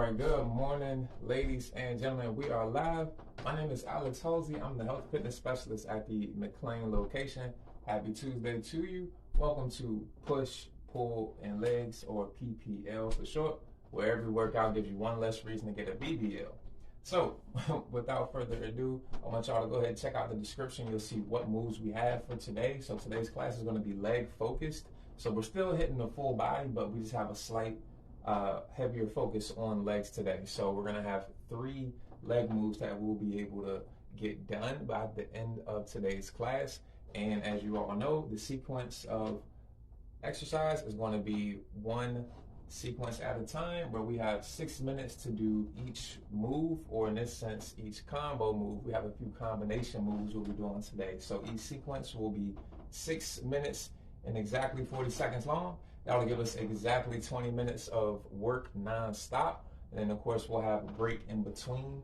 right, good morning, ladies and gentlemen. We are live. My name is Alex Halsey. I'm the health fitness specialist at the McLean location. Happy Tuesday to you. Welcome to Push, Pull, and Legs, or P.P.L. for short, where every workout gives you one less reason to get a BBL. So, without further ado, I want y'all to go ahead and check out the description. You'll see what moves we have for today. So today's class is going to be leg focused. So we're still hitting the full body, but we just have a slight heavier focus on legs today. So we're going to have 3 leg moves that we'll be able to get done by the end of today's class. And as you all know, the sequence of exercise is going to be one sequence at a time, where we have 6 minutes to do each move, or in this sense, each combo move. We have a few combination moves we'll be doing today. So each sequence will be 6 minutes and exactly 40 seconds long. That'll give us exactly 20 minutes of work non-stop. And then, of course, we'll have a break in between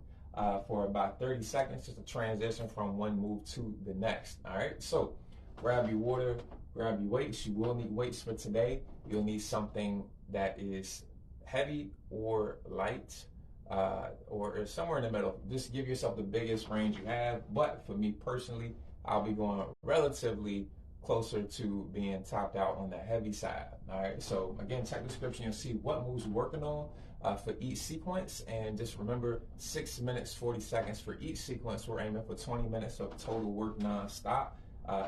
for about 30 seconds, just to transition from one move to the next. All right, so grab your water, grab your weights. You will need weights for today. You'll need something that is heavy or light, or somewhere in the middle. Just give yourself the biggest range you have. But for me personally, I'll be going relatively closer to being topped out on the heavy side. All right, so again, check the description. You'll see what moves we're working on for each sequence. And just remember, 6 minutes, 40 seconds for each sequence. We're aiming for 20 minutes of total work non-stop,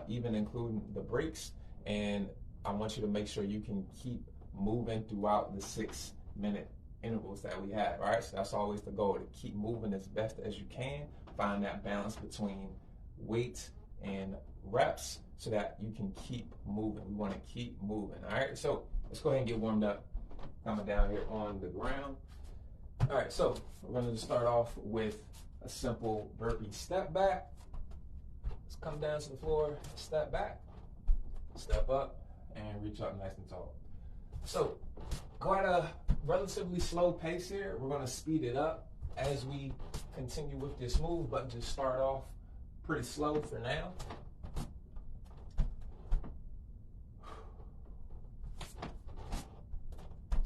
even including the breaks. And I want you to make sure you can keep moving throughout the 6 minute intervals that we have. All right, so that's always the goal, to keep moving as best as you can. Find that balance between weight and reps so that you can keep moving. We want to keep moving. All right, so let's go ahead and get warmed up. Coming down here on the ground. All right, so we're going to start off with a simple burpee step back. Let's come down to the floor, step back, step up, and reach up nice and tall. So go at a relatively slow pace here. We're going to speed it up as we continue with this move, but just start off pretty slow for now.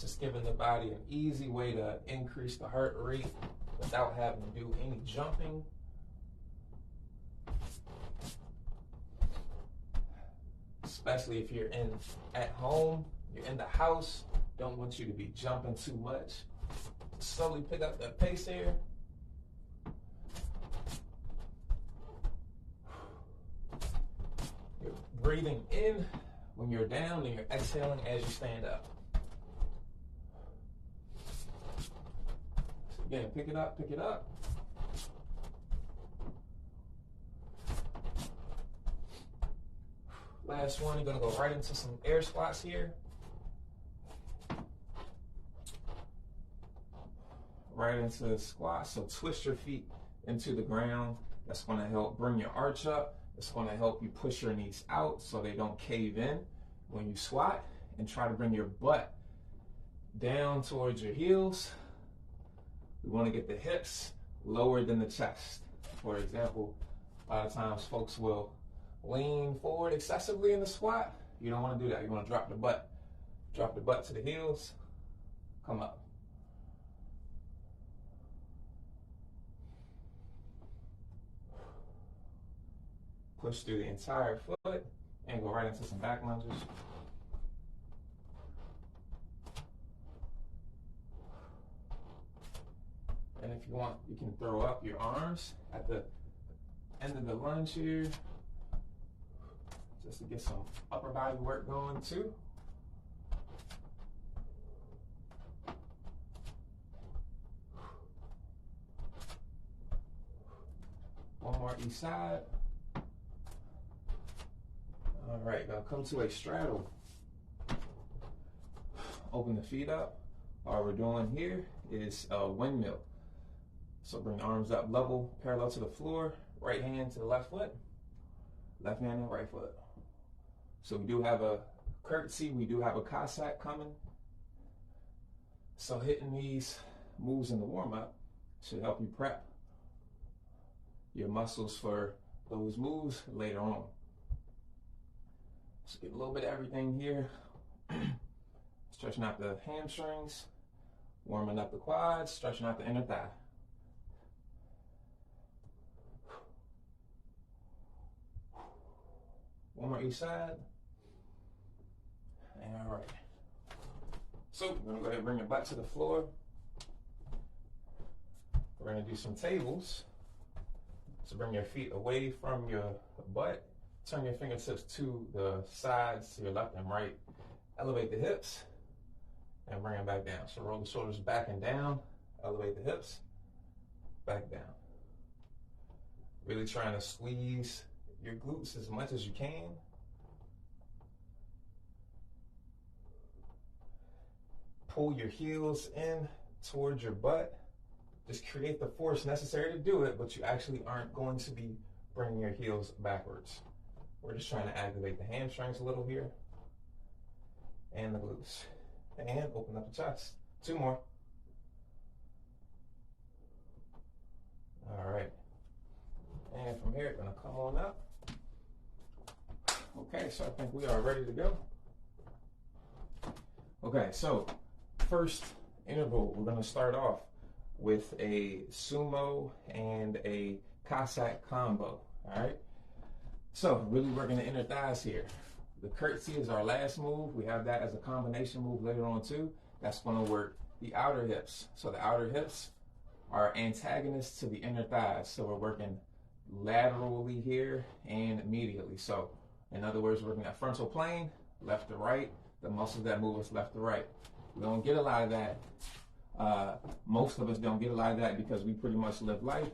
Just giving the body an easy way to increase the heart rate without having to do any jumping. Especially if you're at home, you're in the house, don't want you to be jumping too much. Slowly pick up that pace here. You're breathing in when you're down, and you're exhaling as you stand up. So again, pick it up, pick it up. Last one, you're gonna go right into some air squats here. Right into the squat. So twist your feet into the ground. That's gonna help bring your arch up. It's gonna help you push your knees out so they don't cave in when you squat. And try to bring your butt down towards your heels. We wanna get the hips lower than the chest. For example, a lot of times folks will lean forward excessively in the squat. You don't want to do that. You want to drop the butt. Drop the butt to the heels. Come up. Push through the entire foot and go right into some back lunges. And if you want, you can throw up your arms at the end of the lunge here, just to get some upper body work going too. One more each side. All right, now come to a straddle. Open the feet up. All we're doing here is a windmill. So bring the arms up level, parallel to the floor, right hand to the left foot, left hand and right foot. So we do have a curtsey, we do have a cossack coming. So hitting these moves in the warm-up should help you prep your muscles for those moves later on. So get a little bit of everything here. Stretching out the hamstrings, Warming up the quads, stretching out the inner thigh. One more each side. All right. So we're gonna go ahead and bring your butt to the floor. We're gonna do some tables. So bring your feet away from your butt. Turn your fingertips to the sides, to your left and right. Elevate the hips and bring them back down. So roll the shoulders back and down. Elevate the hips, back down. Really trying to squeeze your glutes as much as you can. Pull your heels in towards your butt. Just create the force necessary to do it, but you actually aren't going to be bringing your heels backwards. We're just trying to activate the hamstrings a little here and the glutes. And open up the chest. 2 more. All right. And from here, gonna come on up. Okay, so I think we are ready to go. Okay, so first interval, we're gonna start off with a sumo and a cossack combo, all right? So really working the inner thighs here. The curtsey is our last move. We have that as a combination move later on too. That's gonna work the outer hips. So the outer hips are antagonists to the inner thighs. So we're working laterally here and medially. So in other words, working that frontal plane, left to right, the muscles that move us left to right. We don't get a lot of that. Most of us don't get a lot of that because we pretty much live life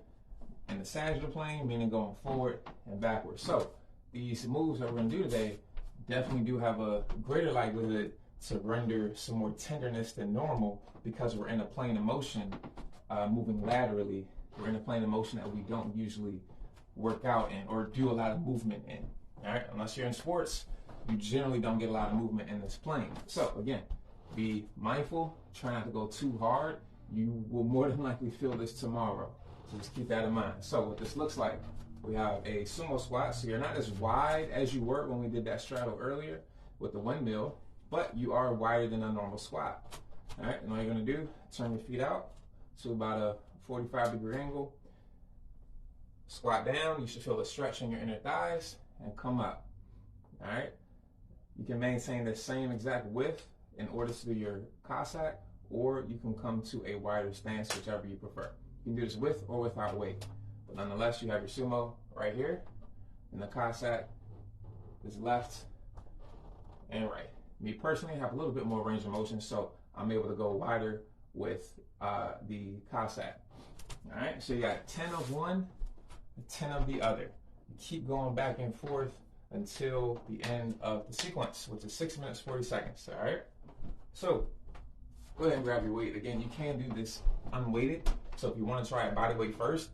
in the sagittal plane, meaning going forward and backwards. So these moves that we're gonna do today definitely do have a greater likelihood to render some more tenderness than normal because we're in a plane of motion, moving laterally. We're in a plane of motion that we don't usually work out in or do a lot of movement in. All right, unless you're in sports, you generally don't get a lot of movement in this plane. So again, be mindful, try not to go too hard. You will more than likely feel this tomorrow. So just keep that in mind. So what this looks like, we have a sumo squat. So you're not as wide as you were when we did that straddle earlier with the windmill, but you are wider than a normal squat. All right, and all you're gonna do, turn your feet out to about a 45-degree angle. Squat down, you should feel the stretch in your inner thighs and come up. All right, you can maintain the same exact width in order to do your cossack, or you can come to a wider stance, whichever you prefer. You can do this with or without weight, but nonetheless, you have your sumo right here, and the cossack is left and right. Me personally, I have a little bit more range of motion, so I'm able to go wider with the cossack. All right, so you got 10 of one, 10 of the other. You keep going back and forth until the end of the sequence, which is 6 minutes, 40 seconds, all right? So go ahead and grab your weight. Again, you can do this unweighted. So if you want to try it body weight first,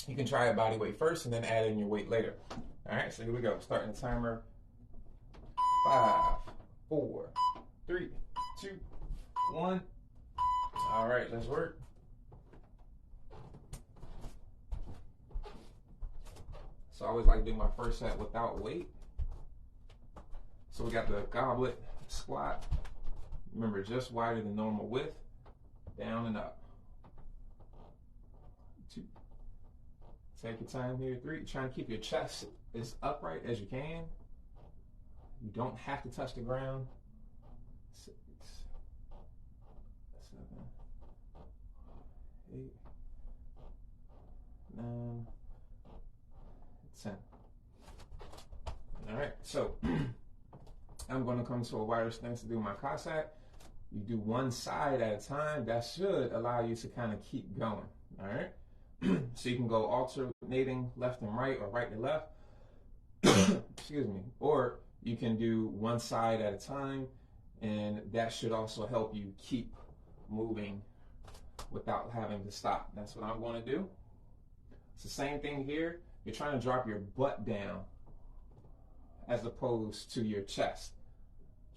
you can try it body weight first and then add in your weight later. All right, so here we go. Starting the timer. 5, 4, 3, 2, 1. All right, let's work. So I always like to do my first set without weight. So we got the goblet squat. Remember, just wider than normal width. Down and up. 2. Take your time here. 3. Trying to keep your chest as upright as you can. You don't have to touch the ground. 6, 7, 8, 9, 10. All right, so I'm going to come to a wider stance to do my cossack. You do one side at a time. That should allow you to kind of keep going. All right, so you can go alternating left and right or right to left. Excuse me. Or you can do one side at a time, and that should also help you keep moving without having to stop. That's what I'm going to do. It's the same thing here. You're trying to drop your butt down as opposed to your chest.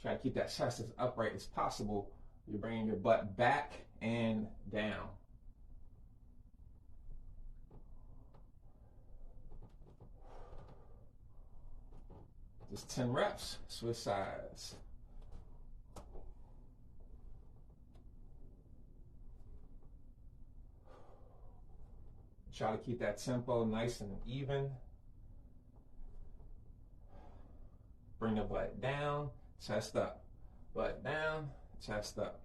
Try to keep that chest as upright as possible. You're bringing your butt back and down. Just 10 reps, switch sides. Try to keep that tempo nice and even. Bring the butt down, chest up. Butt down, chest up.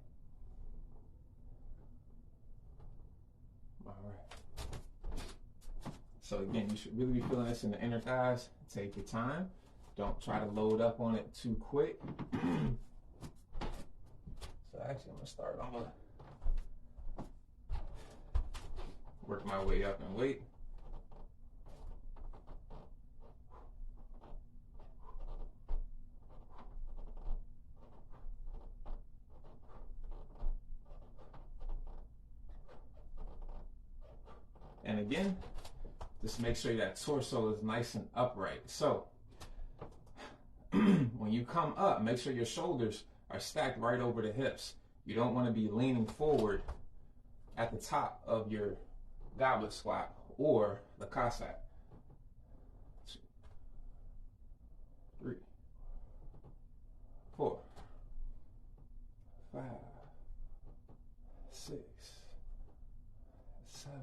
All right. So again, you should really be feeling this in the inner thighs. Take your time. Don't try to load up on it too quick. So actually, I'm gonna work my way up in weight. And again, just make sure that torso is nice and upright. So when you come up, make sure your shoulders are stacked right over the hips. You don't want to be leaning forward at the top of your goblet squat or the cossack. 2, 3, 4, 5, 6, 7,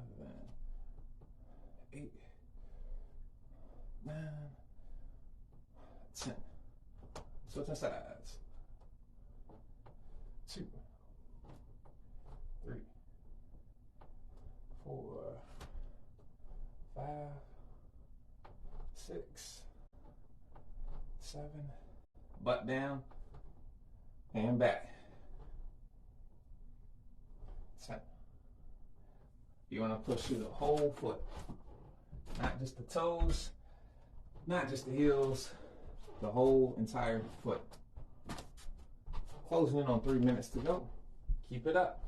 8, 9, 10. Switching sides. 2, 3, 4, 5, 6, 7. Butt down and back. 10. You want to push through the whole foot, not just the toes, not just the heels, the whole entire foot. Closing in on 3 minutes to go. Keep it up.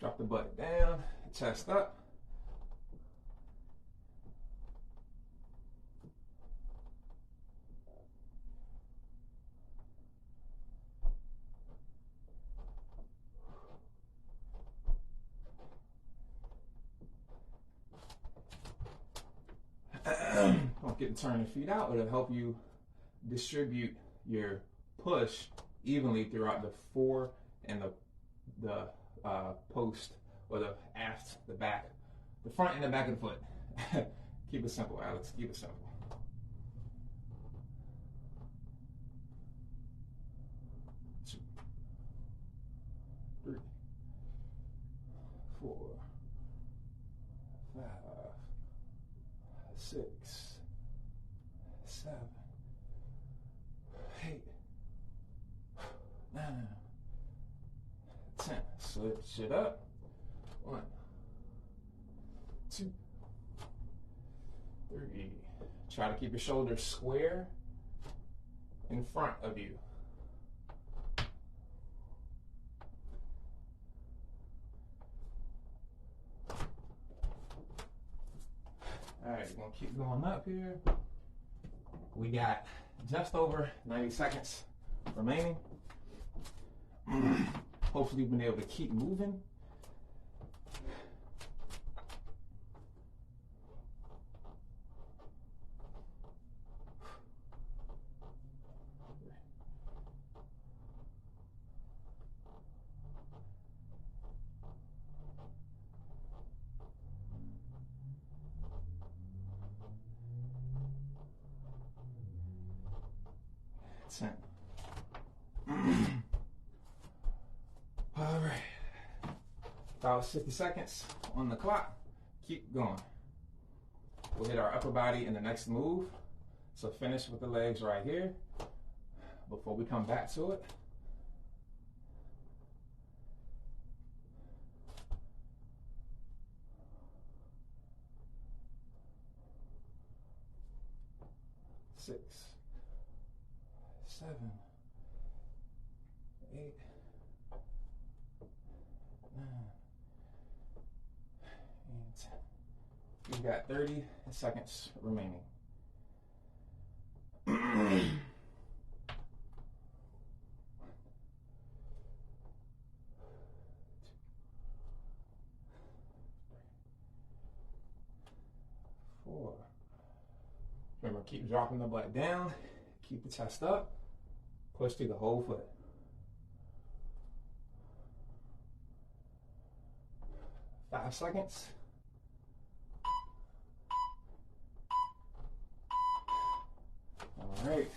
Drop the butt down, chest up. Don't get to turn your feet out. It'll help you distribute your push evenly throughout the fore and the post, or the aft, the back, the front and the back of the foot. Keep it simple, Alex. Keep it simple. 2, 3, 4, 5, 6, 7, 8, 9, 10. Switch it up. 1, 2, 3. Try to keep your shoulders square in front of you. All right, we're gonna keep going up here. We got just over 90 seconds remaining. Hopefully you've been able to keep moving. All right, about 60 seconds on the clock. Keep going. We'll hit our upper body in the next move. So finish with the legs right here before we come back to it. Six, 7, 8, 9, and 10. You've got 30 seconds remaining. 4. Remember, keep dropping the butt down, keep the chest up, push through the whole foot. 5 seconds. All right.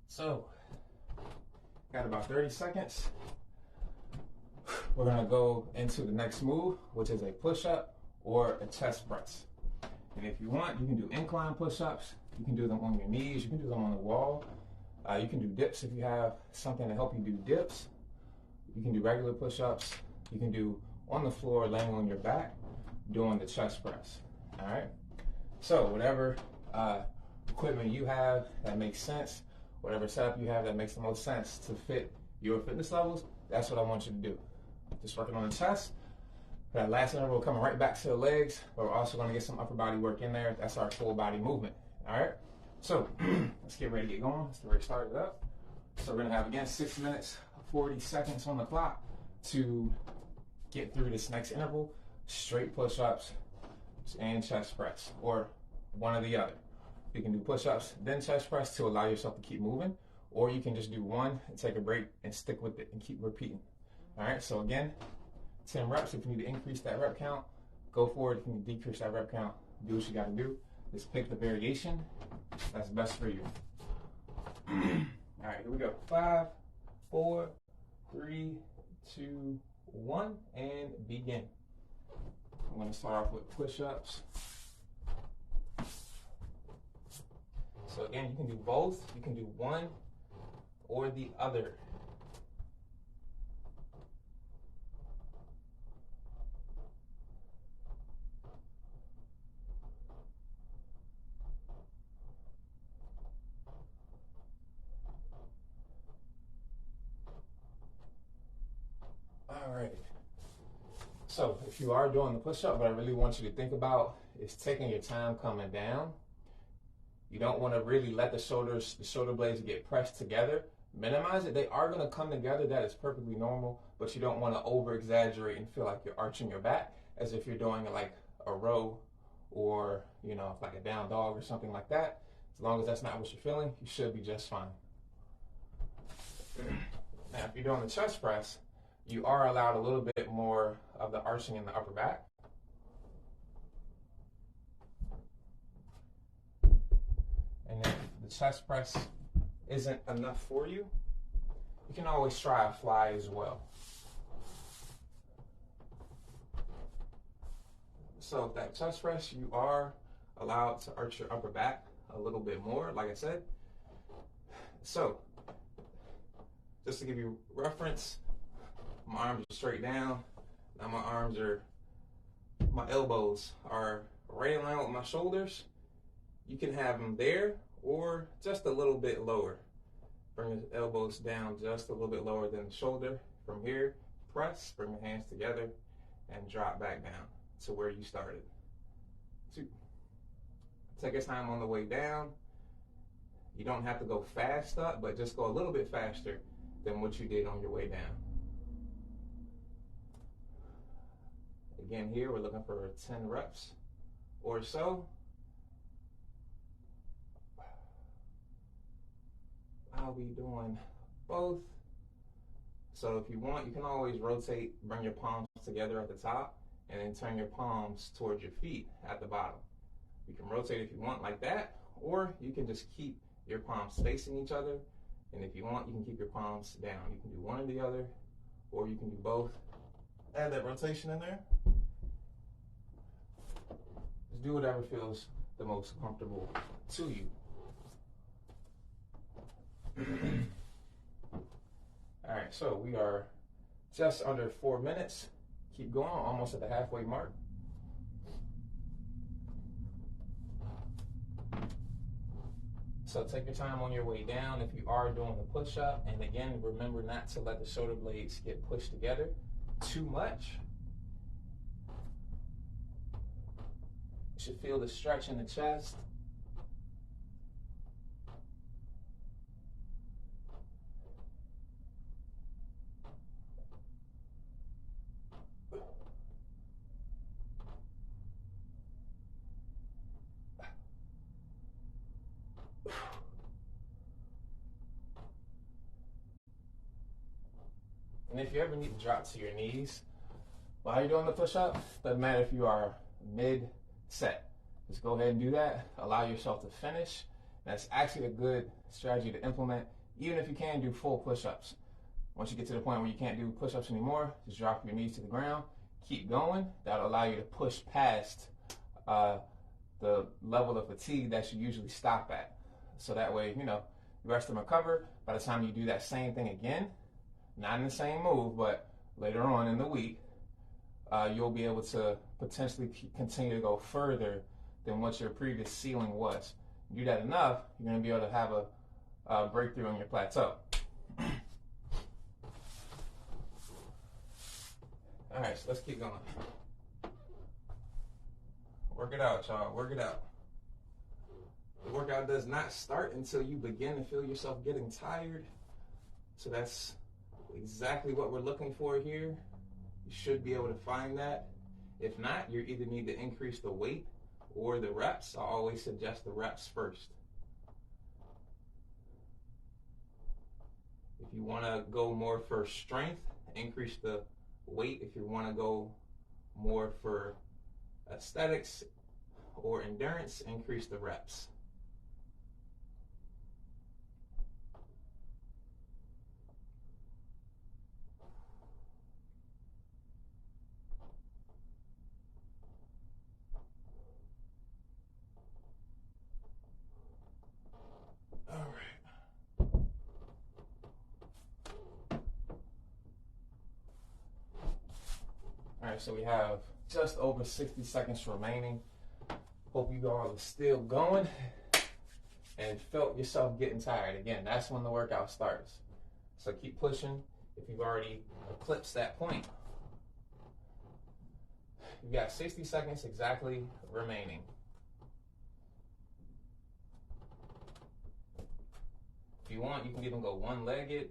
So, got about 30 seconds. We're gonna go into the next move, which is a push-up or a chest press. And if you want, you can do incline push-ups. You can do them on your knees. You can do them on the wall. You can do dips if you have something to help you do dips. You can do regular push-ups. You can do on the floor, laying on your back, doing the chest press. All right. So whatever equipment you have that makes sense, whatever setup you have that makes the most sense to fit your fitness levels, that's what I want you to do. Just working on the chest. That last interval coming right back to the legs, but we're also going to get some upper body work in there. That's our full body movement. All right. So let's get ready to get going. Let's get ready to start it up. So we're going to have, again, 6 minutes, 40 seconds on the clock to get through this next interval. Straight push-ups and chest press, or one or the other. You can do push-ups, then chest press to allow yourself to keep moving, or you can just do one and take a break and stick with it and keep repeating. All right, so again, 10 reps. If you need to increase that rep count, go for it. If you need to decrease that rep count, do what you got to do. Just pick the variation that's best for you. All right, here we go. 5, 4, 3, 2, 1, and begin. I'm going to start off with push-ups. So again, you can do both. You can do one or the other. All right. So if you are doing the push-up, what I really want you to think about is taking your time coming down. You don't want to really let the shoulder blades get pressed together. Minimize it. They are going to come together. That is perfectly normal, but you don't want to over-exaggerate and feel like you're arching your back as if you're doing like a row or, you know, like a down dog or something like that. As long as that's not what you're feeling, you should be just fine. Now, if you're doing the chest press, you are allowed a little bit more of the arching in the upper back. And if the chest press isn't enough for you, you can always try a fly as well. So if that chest press, you are allowed to arch your upper back a little bit more, like I said. So just to give you reference, my arms are straight down. Now my elbows are right in line with my shoulders. You can have them there or just a little bit lower. Bring the elbows down just a little bit lower than the shoulder. From here, press, bring your hands together, and drop back down to where you started. 2. Take your time on the way down. You don't have to go fast up, but just go a little bit faster than what you did on your way down. Again, here we're looking for 10 reps or so. I'll be doing both. So if you want, you can always rotate, bring your palms together at the top, and then turn your palms towards your feet at the bottom. You can rotate if you want like that, or you can just keep your palms facing each other. And if you want, you can keep your palms down. You can do one or the other, or you can do both. Add that rotation in there. Just do whatever feels the most comfortable to you. All right, so we are just under 4 minutes. Keep going, almost at the halfway mark. So take your time on your way down if you are doing the push-up. And again, remember not to let the shoulder blades get pushed together too much. You should feel the stretch in the chest. And if you ever need to drop to your knees while you're doing the push-up, doesn't matter if you are mid-set. Just go ahead and do that. Allow yourself to finish. That's actually a good strategy to implement, even if you can do full push-ups. Once you get to the point where you can't do push-ups anymore, just drop your knees to the ground. Keep going. That'll allow you to push past the level of fatigue that you usually stop at. So that way, you rest and recover. By the time you do that same thing again, not in the same move, but later on in the week, you'll be able to potentially continue to go further than what your previous ceiling was. You do that enough, you're going to be able to have a breakthrough on your plateau. All right, so let's keep going. Work it out, y'all. Work it out. The workout does not start until you begin to feel yourself getting tired. So that's exactly what we're looking for here. You should be able to find that. If not, you either need to increase the weight or the reps. I always suggest the reps first. If you want to go more for strength, increase the weight. If you want to go more for aesthetics or endurance, increase the reps. All right. All right, so we have just over 60 seconds remaining. Hope you all are still going and felt yourself getting tired. Again, that's when the workout starts. So keep pushing if you've already eclipsed that point. You've got 60 seconds exactly remaining. If you want, you can even go one-legged.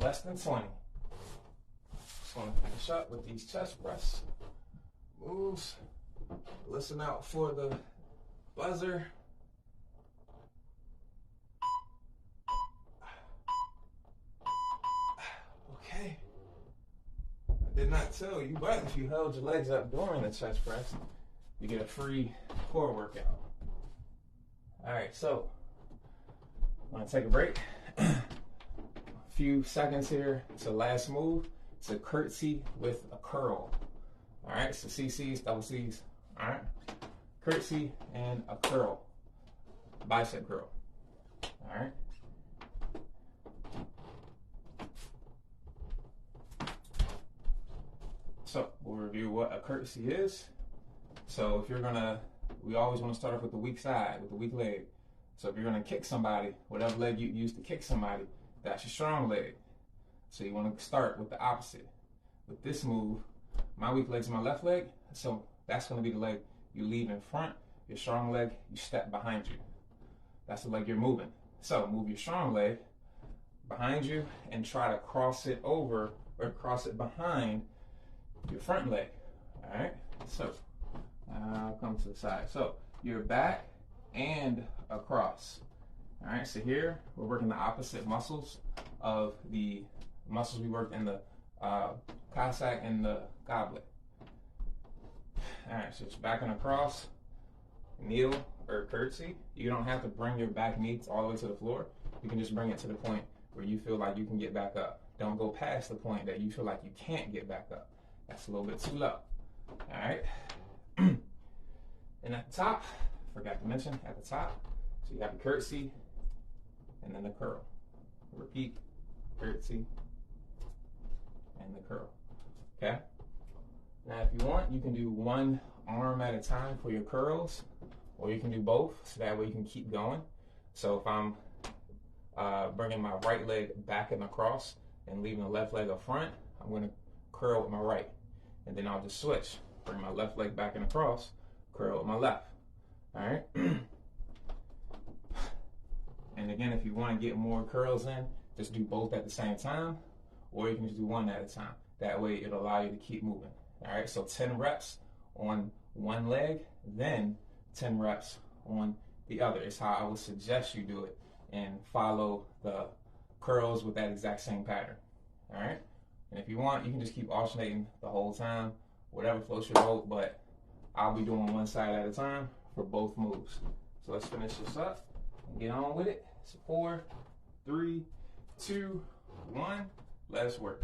Less than 20. Just want to finish up with these chest press moves. Listen out for the buzzer. Okay. I did not tell you, but if you held your legs up during the chest press, you get a free core workout. All right, so I'm going to take a break. Few seconds here. It's the last move. It's a curtsy with a curl. All right, so CC's, double C's. All right, curtsy and a curl, bicep curl. All right. So we'll review what a curtsy is. So if you're we always want to start off with the weak side, with the weak leg. So if you're gonna kick somebody, whatever leg you use to kick somebody, that's your strong leg. So you want to start with the opposite. With this move, my weak leg's my left leg, so that's going to be the leg you leave in front. Your strong leg, you step behind you. That's the leg you're moving. So move your strong leg behind you and try to cross it over or cross it behind your front leg. All right, so I'll come to the side. So you're back and across. All right, so here we're working the opposite muscles of the muscles we worked in the cossack and the goblet. All right, so it's back and across, kneel or curtsy. You don't have to bring your back knee all the way to the floor. You can just bring it to the point where you feel like you can get back up. Don't go past the point that you feel like you can't get back up. That's a little bit too low. All right. And at the top, forgot to mention, at the top, so you have the curtsy and then the curl. Repeat, curtsy, and the curl. Okay? Now, if you want, you can do one arm at a time for your curls, or you can do both, so that way you can keep going. So if I'm bringing my right leg back and across and leaving the left leg up front, I'm going to curl with my right. And then I'll just switch. Bring my left leg back and across, curl with my left. All right? And again, if you want to get more curls in, just do both at the same time, or you can just do one at a time. That way it'll allow you to keep moving. All right, so 10 reps on one leg, then 10 reps on the other. It's how I would suggest you do it, and follow the curls with that exact same pattern. All right, and if you want, you can just keep alternating the whole time, whatever floats your boat, but I'll be doing one side at a time for both moves. So let's finish this up and get on with it. So 4, 3, 2, 1, let's work.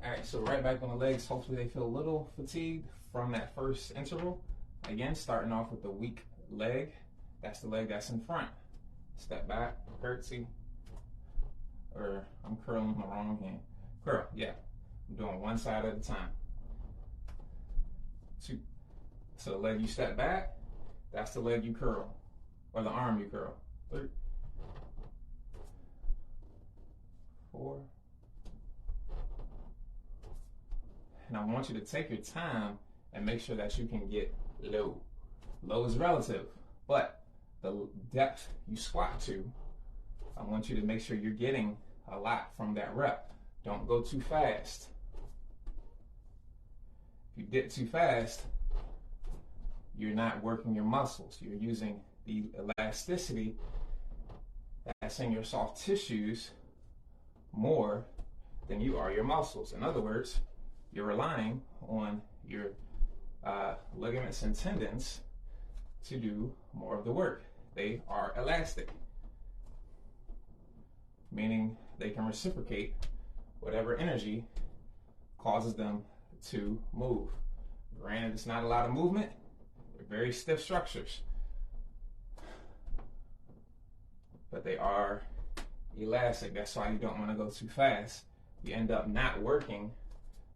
All right, so right back on the legs. Hopefully they feel a little fatigued from that first interval. Again, starting off with the weak leg. That's the leg that's in front. Step back, curtsy, or I'm curling my wrong hand. Curl, yeah. I'm doing one side at a time. 2. So the leg you step back, that's the leg you curl, or the arm you curl. 3, 4. And I want you to take your time and make sure that you can get low. Low is relative, but the depth you squat to, I want you to make sure you're getting a lot from that rep. Don't go too fast. If you dip too fast, you're not working your muscles. You're using the elasticity that's in your soft tissues more than you are your muscles. In other words, you're relying on your ligaments and tendons to do more of the work. They are elastic, meaning they can reciprocate whatever energy causes them to move. Granted, it's not a lot of movement. They're very stiff structures, but they are elastic. That's why you don't want to go too fast. You end up not working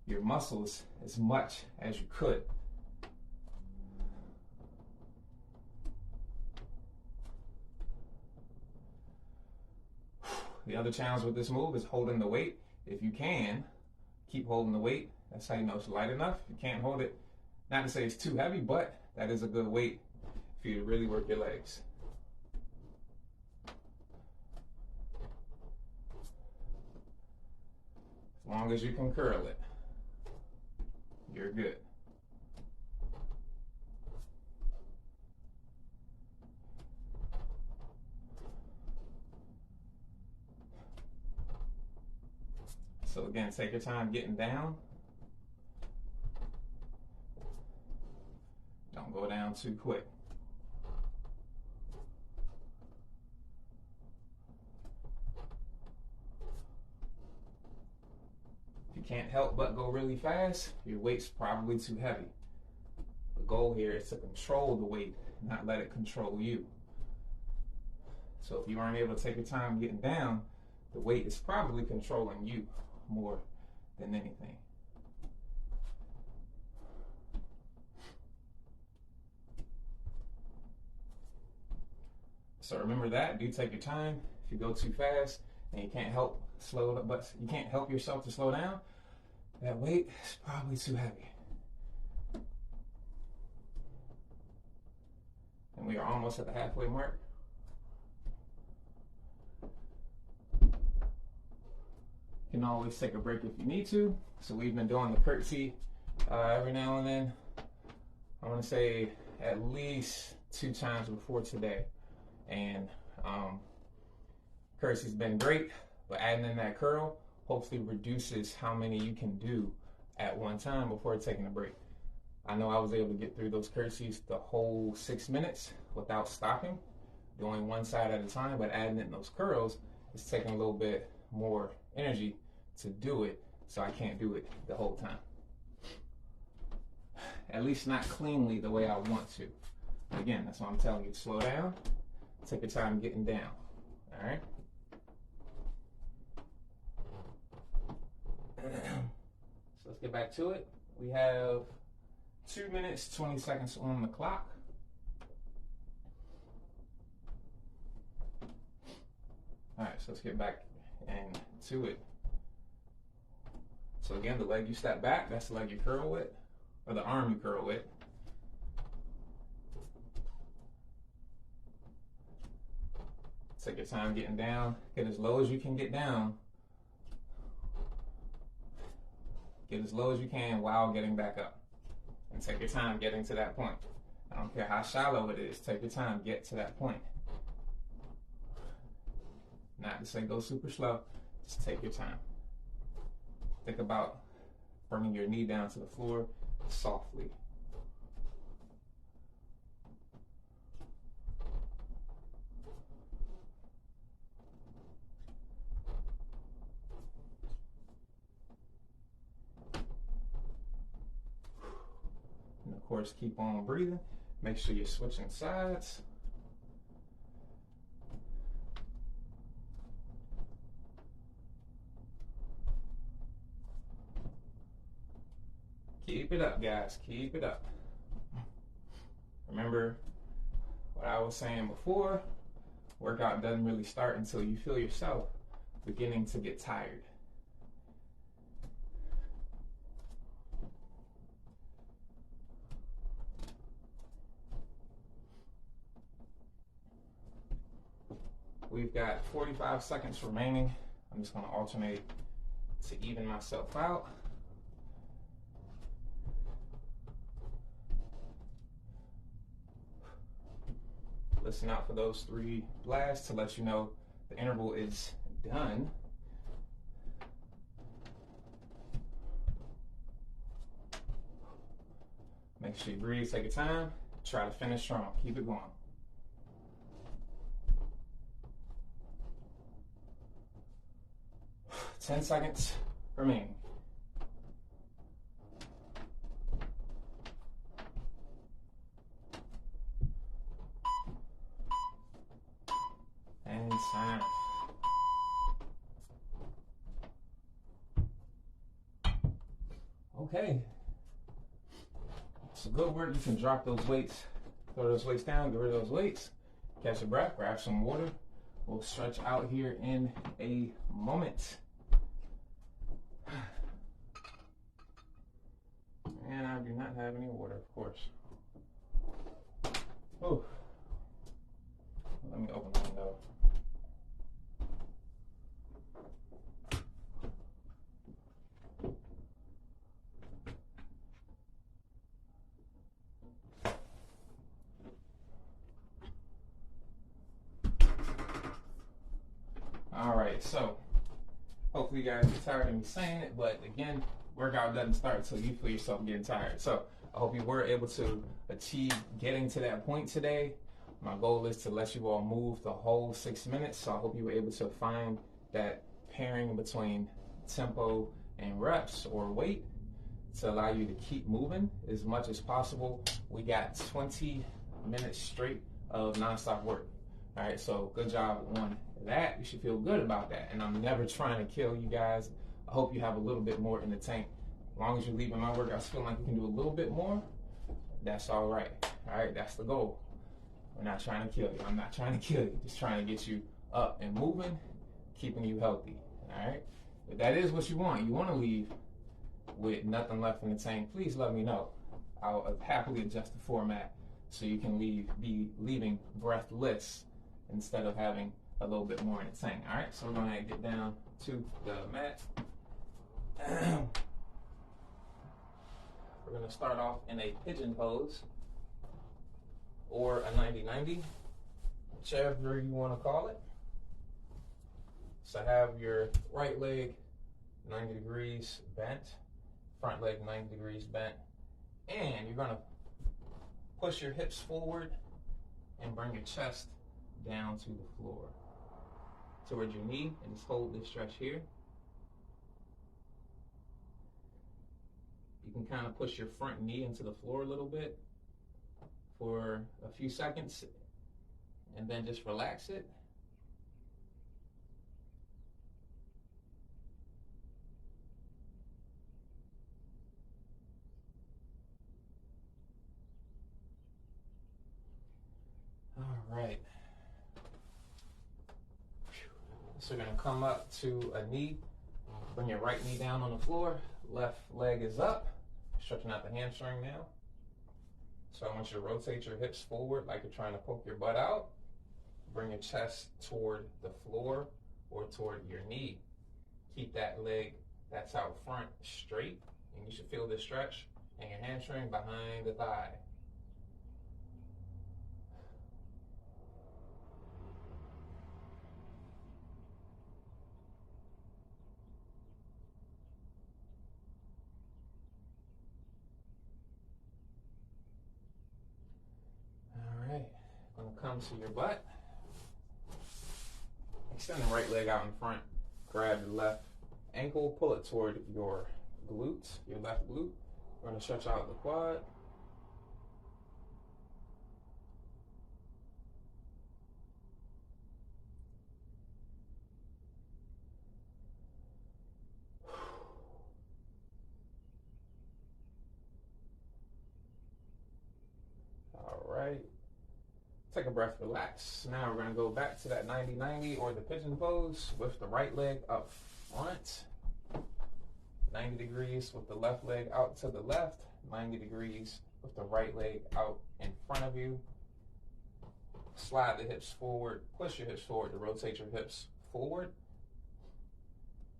your muscles as much as you could. The other challenge with this move is holding the weight. If you can, keep holding the weight. That's how you know it's light enough. If you can't hold it, not to say it's too heavy, but that is a good weight for you to really work your legs. As long as you can curl it, you're good. So again, take your time getting down. Don't go down too quick. If you can't help but go really fast, your weight's probably too heavy. The goal here is to control the weight, not let it control you. So if you aren't able to take your time getting down, the weight is probably controlling you more than anything. So remember that, do take your time. If you go too fast and you can't help yourself to slow down, that weight is probably too heavy. And we are almost at the halfway mark. You can always take a break if you need to. So we've been doing the curtsey every now and then. I want to say at least 2 times before today. And curtsey's been great, but adding in that curl hopefully reduces how many you can do at one time before taking a break. I know I was able to get through those curtseys the whole 6 minutes without stopping, doing one side at a time, but adding in those curls is taking a little bit more energy to do it, so I can't do it the whole time. At least not cleanly the way I want to. Again, that's why I'm telling you to slow down, take your time getting down, all right? So let's get back to it. We have 2 minutes, 20 seconds on the clock. All right, so let's get back into it. So again, the leg you step back, that's the leg you curl with, or the arm you curl with. Take your time getting down. Get as low as you can get down. Get as low as you can while getting back up. And take your time getting to that point. I don't care how shallow it is, take your time, get to that point. Not to say go super slow, just take your time. Think about bringing your knee down to the floor softly. And of course, keep on breathing. Make sure you're switching sides. Keep it up, guys. Keep it up. Remember what I was saying before, workout doesn't really start until you feel yourself beginning to get tired. We've got 45 seconds remaining. I'm just going to alternate to even myself out. Listen out for those 3 blasts to let you know the interval is done. Make sure you breathe, take your time, try to finish strong, keep it going. Ten seconds remaining. And time. Okay. So good work. You can drop those weights, throw those weights down, get rid of those weights, catch your breath, grab some water. We'll stretch out here in a moment. And I do not have any water, of course. Oh. Let me open the window. All right, so hopefully you guys get tired of me saying it, but again, workout doesn't start until you feel yourself getting tired. So I hope you were able to achieve getting to that point today. My goal is to let you all move the whole 6 minutes. So I hope you were able to find that pairing between tempo and reps or weight to allow you to keep moving as much as possible. We got 20 minutes straight of nonstop work. All right, so good job on that. You should feel good about that. And I'm never trying to kill you guys. I hope you have a little bit more in the tank. As long as you're leaving my workouts feeling like you can do a little bit more, that's all right. All right, that's the goal. We're not trying to kill you. I'm not trying to kill you. Just trying to get you up and moving, keeping you healthy. All right? If that is what you want to leave with nothing left in the tank, please let me know. I'll happily adjust the format so you can be leaving breathless instead of having a little bit more in the tank. All right? So we're going to get down to the mat. We're going to start off in a pigeon pose or a 90-90, whichever you want to call it. So have your right leg 90 degrees bent, front leg 90 degrees bent, and you're going to push your hips forward and bring your chest down to the floor towards your knee, and just hold this stretch here. You can kind of push your front knee into the floor a little bit for a few seconds and then just relax it. All right. So you're gonna come up to a knee, bring your right knee down on the floor, left leg is up, stretching out the hamstring now. So I want you to rotate your hips forward like you're trying to poke your butt out. Bring your chest toward the floor or toward your knee. Keep that leg that's out front straight, and you should feel the stretch and your hamstring behind the thigh. All right, gonna come to your butt. Extend the right leg out in front. Grab the left ankle, pull it toward your glutes, your left glute. We're gonna stretch out the quad. All right. Take a breath, relax. Now we're gonna go back to that 90-90 or the pigeon pose with the right leg up front. 90 degrees with the left leg out to the left. 90 degrees with the right leg out in front of you. Slide the hips forward, push your hips forward to rotate your hips forward.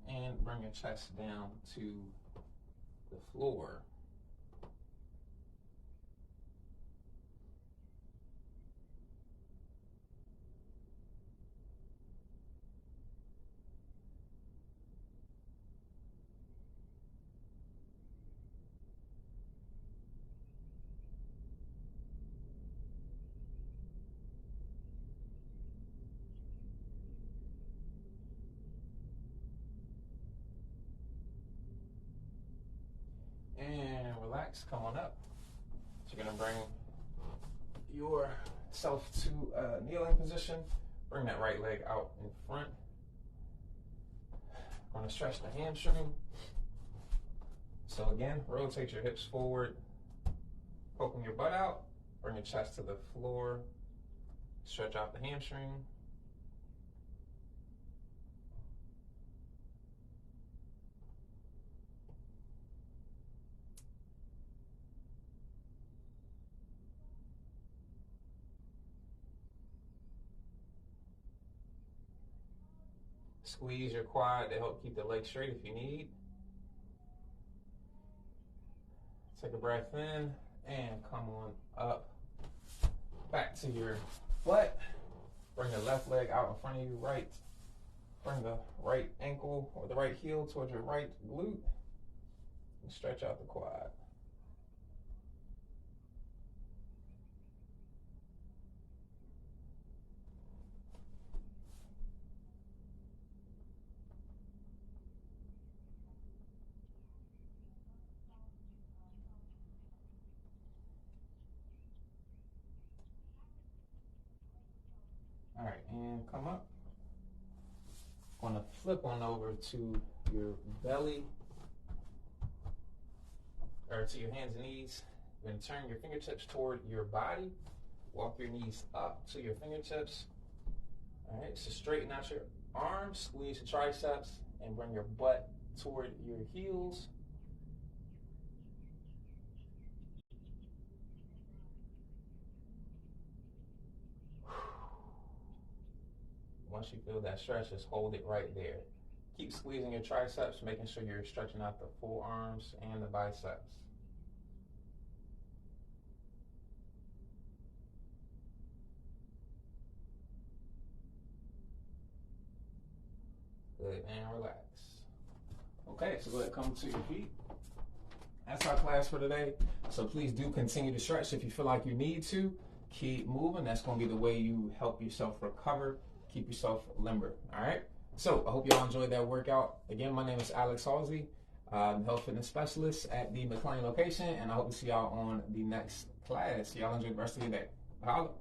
And bring your chest down to the floor. And relax, come on up. So you're gonna bring yourself to a kneeling position. Bring that right leg out in front. Gonna stretch the hamstring. So again, rotate your hips forward, poking your butt out. Bring your chest to the floor. Stretch out the hamstring. Squeeze your quad to help keep the leg straight if you need. Take a breath in and come on up. Back to your butt. Bring the left leg out in front of you, right. Bring the right ankle or the right heel towards your right glute. And stretch out the quad. All right, and come up. Gonna flip on over to your belly, or to your hands and knees. You're gonna turn your fingertips toward your body. Walk your knees up to your fingertips. All right, so straighten out your arms, squeeze your triceps, and bring your butt toward your heels. Once you feel that stretch, just hold it right there. Keep squeezing your triceps, making sure you're stretching out the forearms and the biceps. Good, and relax. Okay, so go ahead, come to your feet. That's our class for today. So please do continue to stretch if you feel like you need to. Keep moving. That's going to be the way you help yourself recover. Keep yourself limber. All right. So I hope y'all enjoyed that workout. Again, my name is Alex Halsey, health fitness specialist at the McLean location, and I hope to see y'all on the next class. Y'all enjoy the rest of your day. Holla.